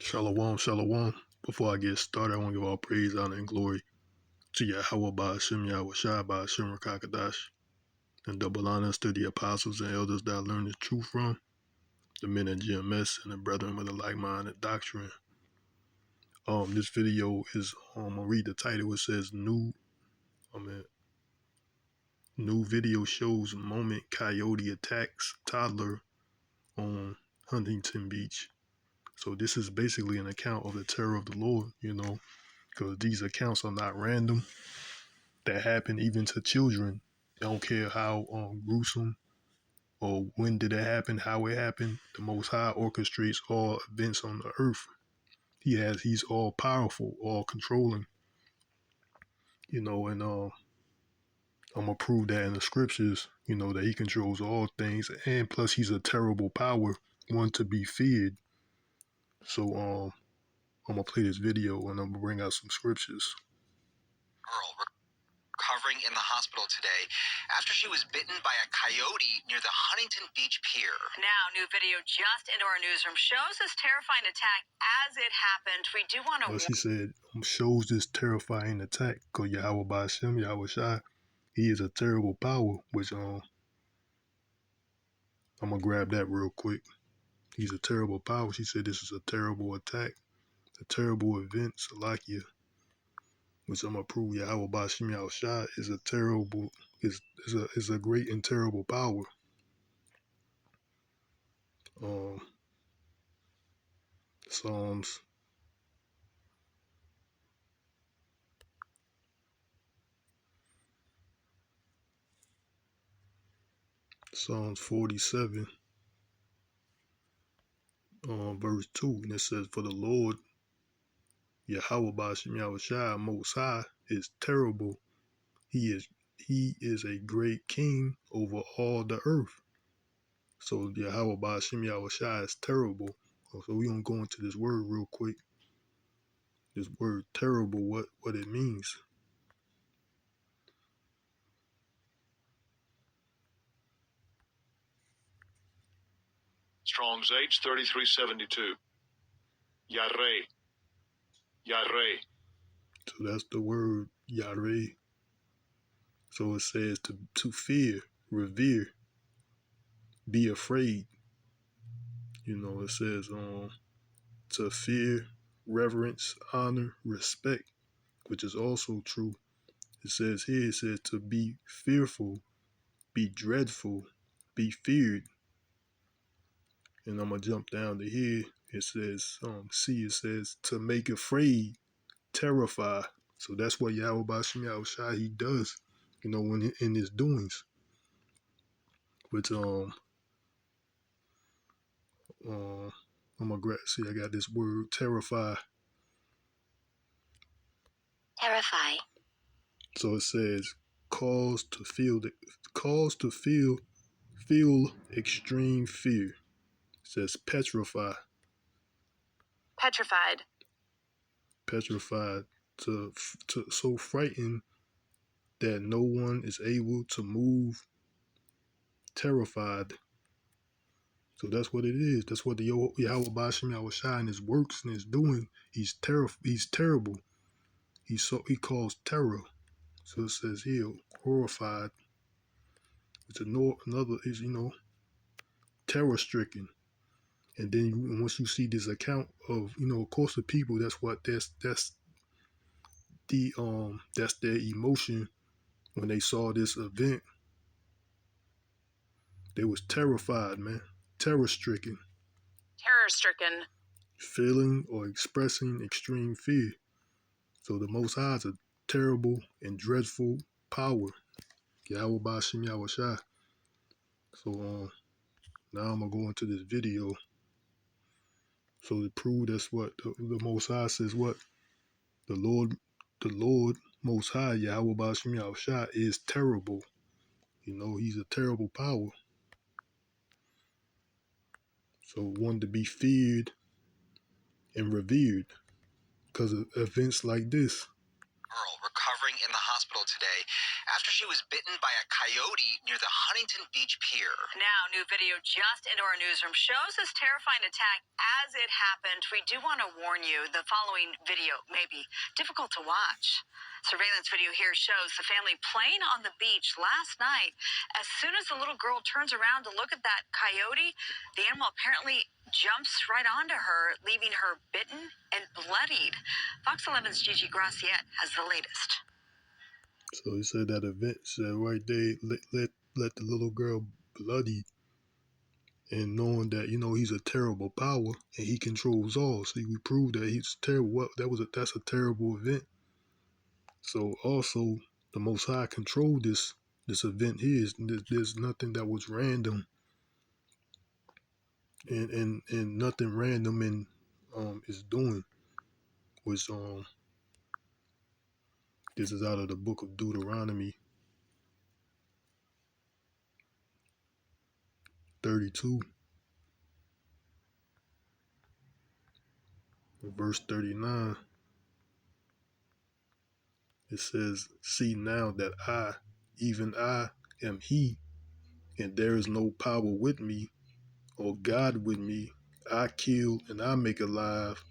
Shalom, shalom. Before I get started, I want to give all praise, honor, and glory to YAHAWAHSHI, YAHAWAHSHI, Rakakadash, and double honors to the apostles and elders that I learned the truth from, the men at GMS, and the brethren with a like-minded doctrine. This video is, I'm going to read the title. It says, New video shows moment Coyote attacks Toddler on Huntington Beach. So this is basically an account of the terror of the Lord, because these accounts are not random. That happen even to children. I don't care how gruesome or when did it happen, how it happened. The Most High orchestrates all events on the earth. He's all powerful, all controlling, and I'm gonna prove that in the scriptures, that he controls all things, and plus he's a terrible power, one to be feared. So I'm gonna play this video and I'm gonna bring out some scriptures. Girl recovering in the hospital today after she was bitten by a coyote near the Huntington Beach pier. Now, new video just into our newsroom shows this terrifying attack as it happened. We do want to... She said, shows this terrifying attack, because YAHAWAHSHI, YAHAWAHSHI, he is a terrible power, which I'm going to grab that real quick. He's a terrible power. She said this is a terrible attack, a terrible event, Salakia, which I'm going to prove YAHAWAHSHI, YAHAWAHSHI is a terrible, is a great and terrible power. Psalms 47, verse 2, and it says, for the Lord, YAHAWAHSHI, YAHAWAHSHI, Most High, is terrible. He is a great king over all the earth. So YAHAWAHSHI, YAHAWAHSHI is terrible. So we're going to go into this word real quick. This word terrible, what it means. Strong's H 3372. Yareh. Yareh. So that's the word Yareh. So it says to fear, revere, be afraid. It says to fear, reverence, honor, respect, which is also true. It says to be fearful, be dreadful, be feared. And I'm going to jump down to here. It says, it says to make afraid, terrify. So that's what YAHAWAHSHI, YAHAWAHSHI, he does, when in his doings. Which, I'm going to see, I got this word, terrify. Terrify. So it says, cause to feel extreme fear. It says petrify. Petrified. Petrified, to so frightened that no one is able to move. Terrified. So that's what it is. That's what the YAHAWAHSHI, YAHAWAHSHI in his works and his doing. He's terrible. He calls terror. So it says here, horrified. It's another is, terror stricken. And then once you see this account of, of course the people, that's their emotion when they saw this event. They was terrified, man. Terror stricken. Terror stricken. Feeling or expressing extreme fear. So the Most High is a terrible and dreadful power. YAHAWAHSHI, YAHAWAHSHI. So now I'm gonna go into this video. So to prove that's what the Most High says, what the Lord Most High, YAHAWAHSHI, YAHAWAHSHI, is terrible. He's a terrible power. So one to be feared and revered because of events like this. Girl recovering in the hospital today after she was bitten by a coyote near the Huntington Beach pier. Now, new video just into our newsroom shows this terrifying attack as it happened. We do want to warn you, the following video may be difficult to watch. Surveillance video here shows the family playing on the beach last night. As soon as the little girl turns around to look at that coyote, the animal apparently jumps right onto her, leaving her bitten and bloodied. Fox 11's Gigi Graciette has the latest. So he said that event said right there, let the little girl bloody, and knowing that, you know, he's a terrible power and he controls all. See, we proved that he's terrible. That's a terrible event. So also the Most High controlled this event here. There's nothing that was random, and nothing random in is doing was this is out of the book of Deuteronomy 32, verse 39. It says, "See now that I, even I, am He, and there is no power with me, or God with me. I kill and I make alive.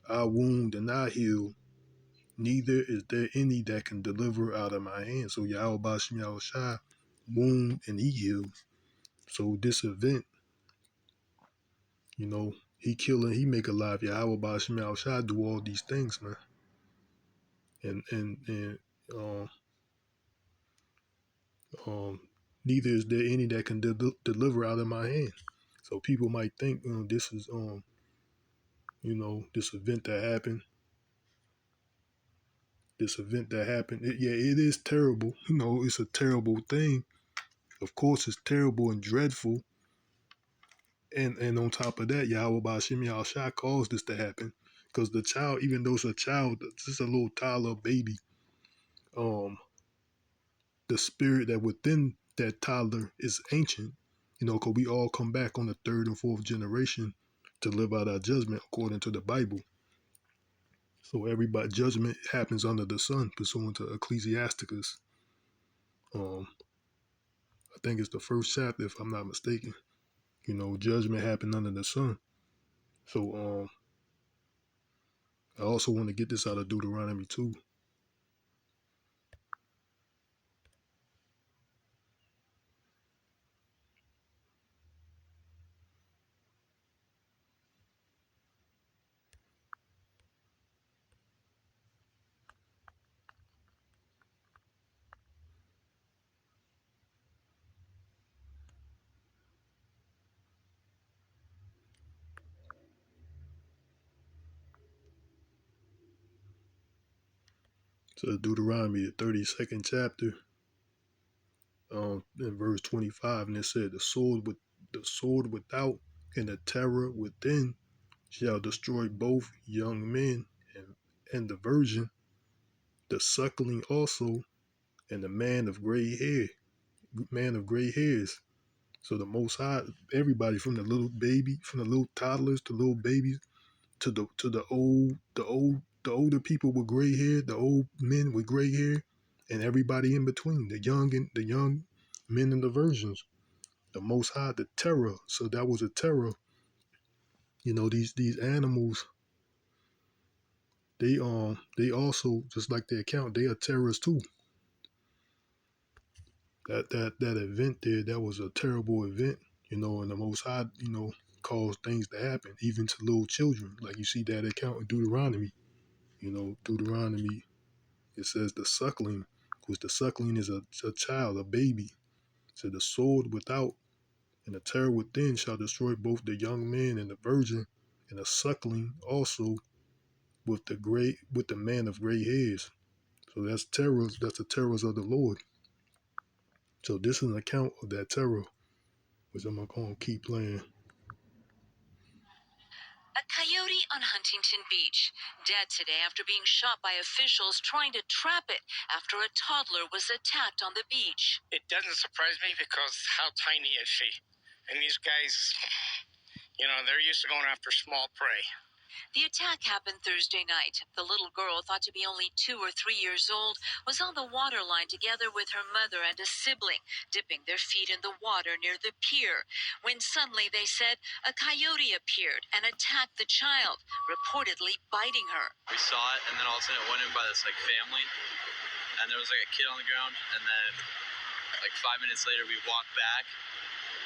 I wound and I heal. Neither is there any that can deliver out of my hand." So YAHAWAHSHI wound and he heals. So this event, you know, he kill and he make alive. YAHAWAHSHI do all these things, man. And neither is there any that can deliver out of my hand. So people might think, this is this event that happened. It is terrible. You know, it's a terrible thing. Of course, it's terrible and dreadful. And on top of that, YAHAWAHSHI caused this to happen, because the child, even though it's a child, just a little toddler baby, the spirit that within that toddler is ancient. You know, because we all come back on the third and fourth generation to live out our judgment according to the Bible. So everybody judgment happens under the sun, pursuant to Ecclesiasticus. I think it's the first chapter, if I'm not mistaken. You know, judgment happened under the sun. So I also want to get this out of Deuteronomy 2. So Deuteronomy, the 32nd chapter, in verse 25, and it said, the sword without and the terror within shall destroy both young men and the virgin, the suckling also, and the man of gray hairs. So the Most High, everybody from the little baby, from the little toddlers to little babies, to the older people with gray hair, the old men with gray hair, and everybody in between, the young men and the virgins. The Most High, the terror. So that was a terror. You know, these animals, they also, just like their account, they are terrorists too. That event there, that was a terrible event. You know, and the Most High, you know, caused things to happen, even to little children. Like you see that account in Deuteronomy. You know, Deuteronomy, it says the suckling, which the suckling is a child, a baby. So the sword without and the terror within shall destroy both the young man and the virgin, and the suckling also with the man of gray hairs. So that's terrors. That's the terrors of the Lord. So this is an account of that terror, which I'm gonna keep playing. A coyote on Huntington Beach, dead today after being shot by officials trying to trap it after a toddler was attacked on the beach. It doesn't surprise me because how tiny is she? And these guys, you know, they're used to going after small prey. The attack happened Thursday night. The little girl, thought to be only 2 or 3 years old, was on the water line together with her mother and a sibling, dipping their feet in the water near the pier, when suddenly, they said, a coyote appeared and attacked the child, reportedly biting her. We saw it, and then all of a sudden it went in by this family, and there was a kid on the ground, and then 5 minutes later we walked back,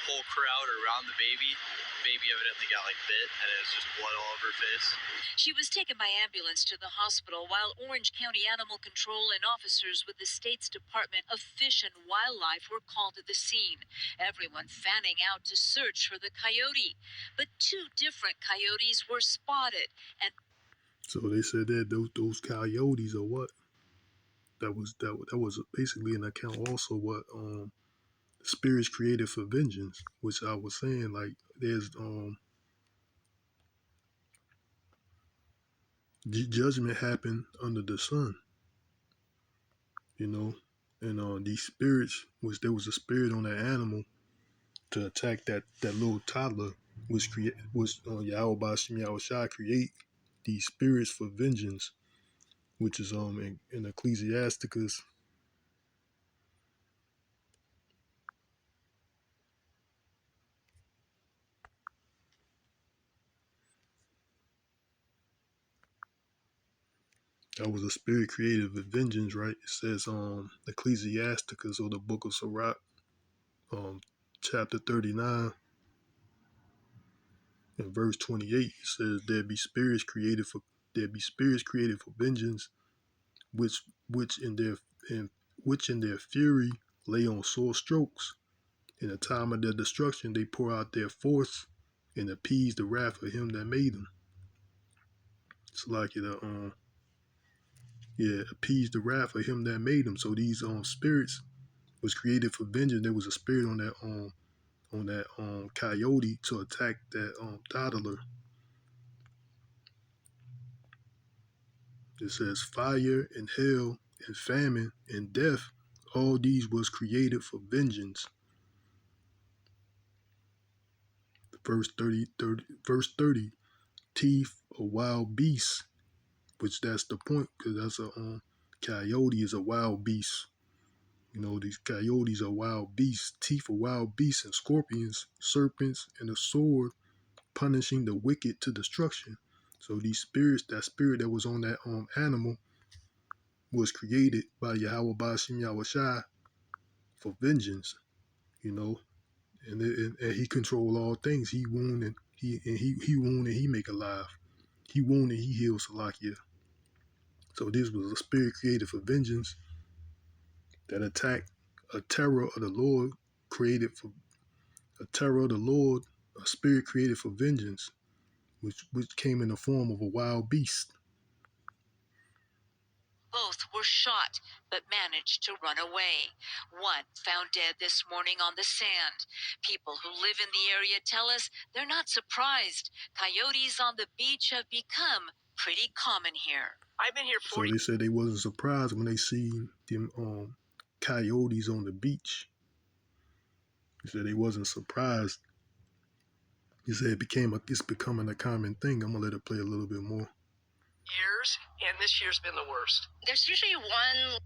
whole crowd around the baby. Baby evidently got bit, and it was just blood all over her face. She was taken by ambulance to the hospital, while Orange County Animal Control and officers with the state's Department of Fish and Wildlife were called to the scene. Everyone fanning out to search for the coyote. But 2 different coyotes were spotted, and So they said that those coyotes are what? That was basically an account also what spirits created for vengeance, which I was saying there's judgment happened under the sun, you know, and these spirits, which there was a spirit on that animal to attack that little toddler, was YAHAWAHSHI create these spirits for vengeance, which is in Ecclesiasticus. That was a spirit created for vengeance, right? It says Ecclesiasticus, or the book of Sirach, chapter 39 and verse 28. It says there be spirits created for vengeance, which in their fury lay on sore strokes. In the time of their destruction they pour out their force and appease the wrath of him that made them. It's appease the wrath of him that made them. So these spirits was created for vengeance. There was a spirit on that coyote to attack that toddler. It says fire and hell and famine and death, all these was created for vengeance. Verse 30, teeth of wild beasts, which that's the point, because that's a coyote is a wild beast. You know, these coyotes are wild beasts, teeth of wild beasts and scorpions, serpents, and a sword, punishing the wicked to destruction. So these spirits, that spirit that was on that animal, was created by YAHAWAHSHI for vengeance, you know, and he control all things. He wound and he wound and he make alive. He wound and he heals, Salakia. So this was a spirit created for vengeance that attacked a terror of the Lord, created for a terror of the Lord, a spirit created for vengeance, which came in the form of a wild beast. both were shot, but managed to run away. One found dead this morning on the sand. People who live in the area tell us they're not surprised. Coyotes on the beach have become pretty common here. I've been here So they said they wasn't surprised when they see them coyotes on the beach. They said they wasn't surprised. He said it's becoming a common thing. I'm gonna let it play a little bit more. years, and this year's been the worst. There's usually one.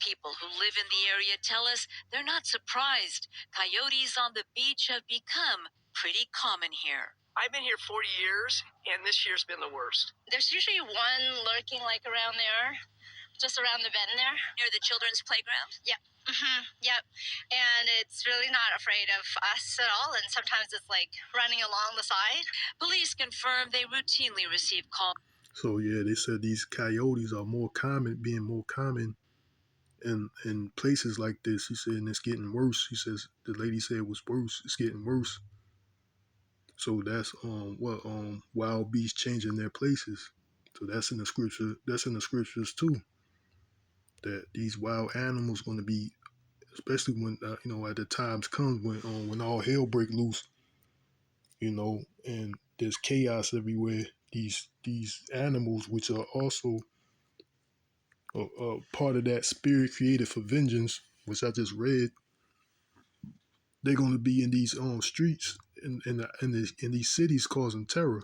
People who live in the area tell us they're not surprised. Coyotes on the beach have become pretty common here. I've been here 40 years, and this year's been the worst. There's usually one lurking around there, just around the bend there. Near the children's playground? Yep. Yep. And it's really not afraid of us at all, and sometimes it's running along the side. Police confirm they routinely receive calls. So yeah, they said these coyotes are being more common in places like this. He said, and it's getting worse. He says the lady said it was worse. It's getting worse. So that's wild beasts changing their places. So that's in the scripture. That's in the scriptures too. That these wild animals going to be, especially when at the times comes when all hell break loose. And there's chaos everywhere. These animals, which are also part of that spirit created for vengeance, which I just read, they're going to be in these streets in these cities causing terror.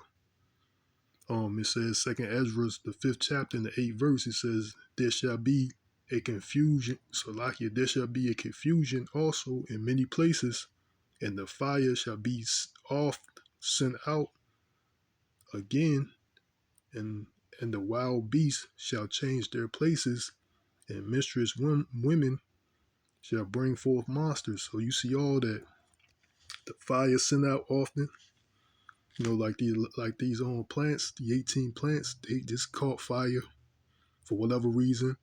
It says Second Ezra, the 5th chapter, in the 8th verse. It says, "There shall be a confusion." So, like here, there shall be a confusion also in many places, and the fire shall be oft sent out again, and the wild beasts shall change their places, and mistress women shall bring forth monsters. So you see all that. The fire sent out often. These plants, the 18 plants, they just caught fire for whatever reason.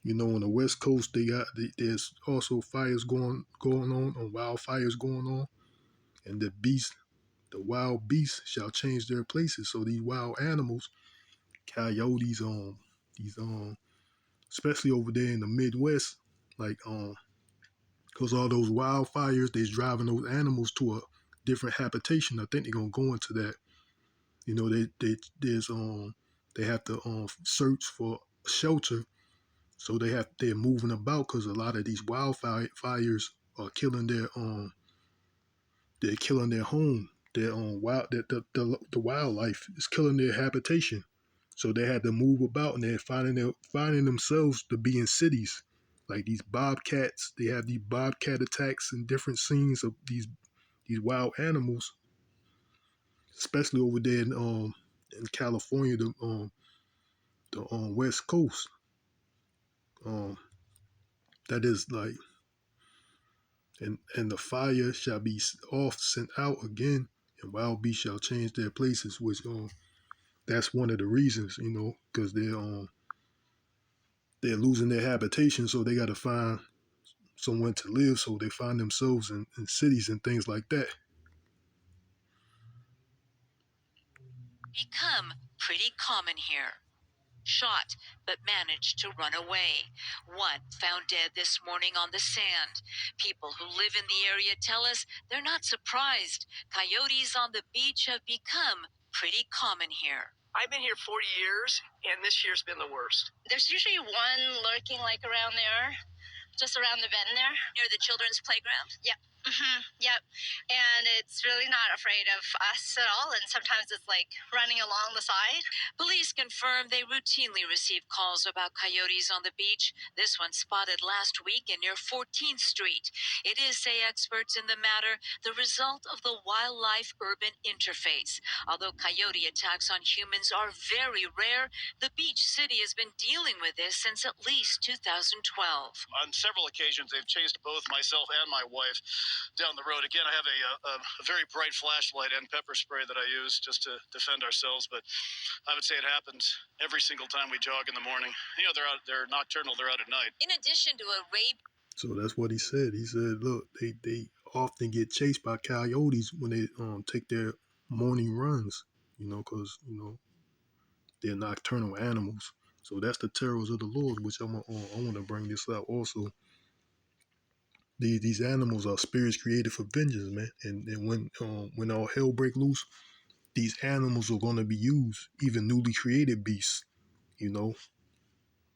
On the West Coast, there's also fires going on wildfires going on, and the wild beasts shall change their places. So these wild animals, coyotes, these especially over there in the Midwest, like because all those wildfires, they're driving those animals to a different habitation. I think they're gonna go into that. They have to search for shelter, so they're moving about because a lot of these wildfires are killing they're killing their home. Their the wildlife is killing their habitation. So they had to move about, and they're finding themselves to be in cities. Like these bobcats, they have these bobcat attacks and different scenes of these wild animals, especially over there in California, the West Coast. Um, that is like, and the fire shall be oft sent out again, and wild beasts shall change their places. Which that's one of the reasons, because they're losing their habitation, so they got to find somewhere to live. So they find themselves in cities and things like that. Become pretty common here. Shot, but managed to run away. One found dead this morning on the sand. People who live in the area tell us they're not surprised. Coyotes on the beach have become pretty common here. I've been here 40 years, and this year's been the worst. There's usually one lurking like around there, just around the bend there. Near the children's playground? Yep. Yep. And it's really not afraid of us at all. And sometimes it's like running along the side. Police confirm they routinely receive calls about coyotes on the beach. This one spotted last week near 14th Street. It is, say experts in the matter, the result of the wildlife-urban interface. Although coyote attacks on humans are very rare, the beach city has been dealing with this since at least 2012. On several occasions, they've chased both myself and my wife down the road. Again, I have a very bright flashlight and pepper spray that I use just to defend ourselves, but I would say it happens every single time we jog in the morning. They're nocturnal, they're out at night. In addition to a rape. So that's what he said. He said, look, they often get chased by coyotes when they take their morning runs, because, they're nocturnal animals. So that's the terrors of the Lord, which I want to bring this out also. These animals are spirits created for vengeance, man. And when all hell break loose, these animals are going to be used, even newly created beasts,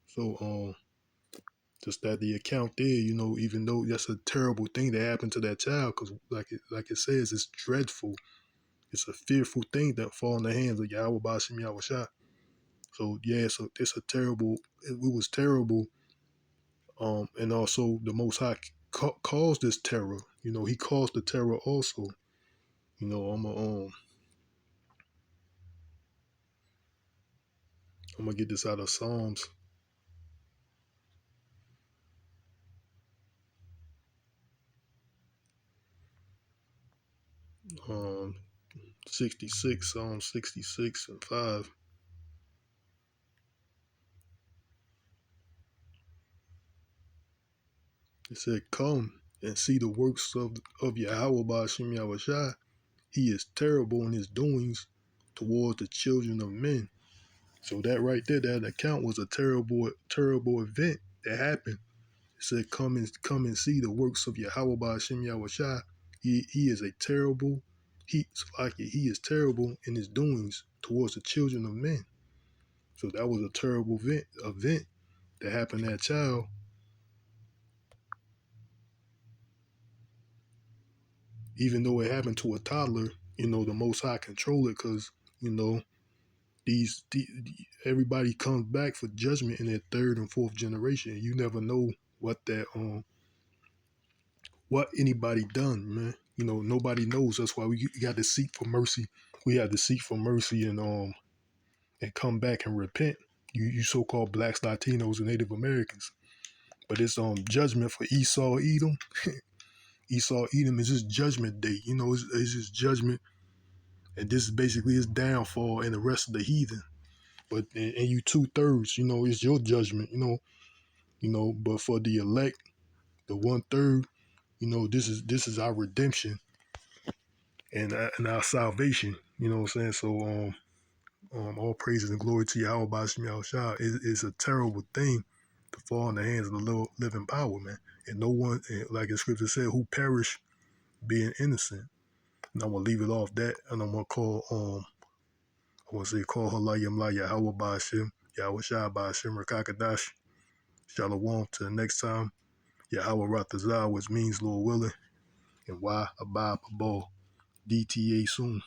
So just that the account there, even though that's a terrible thing that happened to that child, because like it says, it's dreadful. It's a fearful thing that fall in the hands of YAHAWAHSHI. So yeah, it's a terrible. It was terrible. And also the Most High caused this terror. He caused the terror also. I'm gonna get this out of Psalms. 66, Psalm 66 and 5. It said, "Come and see the works of YAHAWAH. He is terrible in his doings towards the children of men." So that right there, that account was a terrible event that happened. It said, come and see the works of YAHAWAH. He is a terrible, he is terrible in his doings towards the children of men. So that was a terrible event that happened to that child. Even though it happened to a toddler, the Most High control it, because, everybody comes back for judgment in their third and fourth generation. You never know what anybody done, man. You know, nobody knows. That's why we got to seek for mercy. We have to seek for mercy and come back and repent. You so-called blacks, Latinos, and Native Americans. But it's judgment for Esau, Edom. Esau, Edom is his judgment day. You know, it's his judgment, and this is basically his downfall and the rest of the heathen. But and you 2/3, you know, it's your judgment. But for the elect, the 1/3, you know, this is our redemption and our salvation. You know what I'm saying? So all praises and glory to YAHAWAHSHI. It's a terrible thing to fall in the hands of the living power, man. And no one, like the scripture said, who perish being innocent. And I'm gonna leave it off that, and I'm gonna call Halayim La Yahawah Ba'ashim, Yahweh Shai Ba'ashim Rakakadash. Shalom to the next time. Yahweh Ratazah, which means Lord willing, and why Abba Pabal. DTA soon.